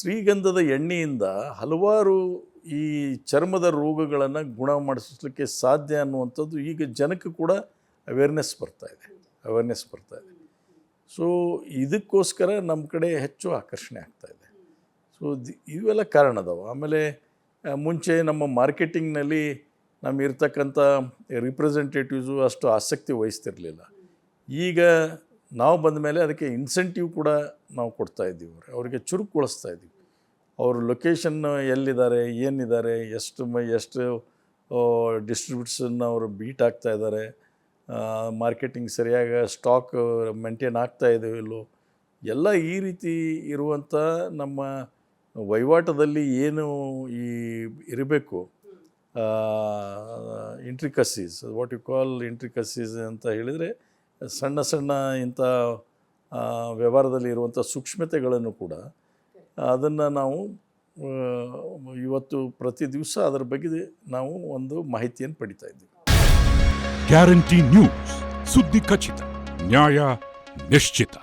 ಶ್ರೀಗಂಧದ ಎಣ್ಣೆಯಿಂದ ಹಲವಾರು ಈ ಚರ್ಮದ ರೋಗಗಳನ್ನು ಗುಣ ಮಾಡಿಸಲಿಕ್ಕೆ ಸಾಧ್ಯ ಅನ್ನುವಂಥದ್ದು ಈಗ ಜನಕ್ಕೆ ಕೂಡ ಅವೇರ್ನೆಸ್ ಬರ್ತಾ ಇದೆ. ಸೊ ಇದಕ್ಕೋಸ್ಕರ ನಮ್ಮ ಕಡೆ ಹೆಚ್ಚು ಆಕರ್ಷಣೆ ಆಗ್ತಾಯಿದೆ. ಸೊ ಇವೆಲ್ಲ ಕಾರಣ ಅದಾವೆ. ಆಮೇಲೆ ಮುಂಚೆ ನಮ್ಮ ಮಾರ್ಕೆಟಿಂಗ್ನಲ್ಲಿ ನಮ್ಮ ಇರ್ತಕ್ಕಂಥ ರಿಪ್ರೆಸೆಂಟೇಟಿವ್ಸು ಅಷ್ಟು ಆಸಕ್ತಿ ವಹಿಸ್ತಿರಲಿಲ್ಲ. ಈಗ ನಾವು ಬಂದ ಮೇಲೆ ಅದಕ್ಕೆ ಇನ್ಸೆಂಟಿವ್ ಕೂಡ ನಾವು ಕೊಡ್ತಾಯಿದ್ದೀವಿ. ಅವರಿಗೆ ಚುರುಕುಗೊಳಿಸ್ತಾ ಇದ್ದೀವಿ. ಅವರು ಲೊಕೇಶನ್ ಎಲ್ಲಿದ್ದಾರೆ, ಏನಿದ್ದಾರೆ, ಎಷ್ಟು ಡಿಸ್ಟ್ರಿಬ್ಯೂಟ್ಸನ್ನು ಅವರು ಬೀಟ್ ಆಗ್ತಾಯಿದ್ದಾರೆ, ಮಾರ್ಕೆಟಿಂಗ್ ಸರಿಯಾಗಿ ಸ್ಟಾಕ್ ಮೇಂಟೈನ್ ಆಗ್ತಾ ಇದೆಯೋ ಇಲ್ಲೋ, ಎಲ್ಲ ಈ ರೀತಿ ಇರುವಂಥ ನಮ್ಮ ವಹಿವಾಟದಲ್ಲಿ ಏನು ಈ ಇರಬೇಕು ಇಂಟ್ರಿಕಸೀಸ್, ವಾಟ್ ಯು ಕಾಲ್ ಇಂಟ್ರಿಕಸೀಸ್ ಅಂತ ಹೇಳಿದರೆ ಸಣ್ಣ ಇಂಥ ವ್ಯವಹಾರದಲ್ಲಿ ಇರುವಂಥ ಸೂಕ್ಷ್ಮತೆಗಳನ್ನು ಕೂಡ ಅದನ್ನು ನಾವು ಇವತ್ತು ಪ್ರತಿ ದಿವಸ ಅದರ ಬಗ್ಗೆ ನಾವು ಒಂದು ಮಾಹಿತಿಯನ್ನು ಪಡಿತಾ ಇದ್ದೀವಿ. ಗ್ಯಾರಂಟಿ ನ್ಯೂಸ್, ಸುದ್ದಿ ಖಚಿತ, ನ್ಯಾಯ ನಿಶ್ಚಿತ.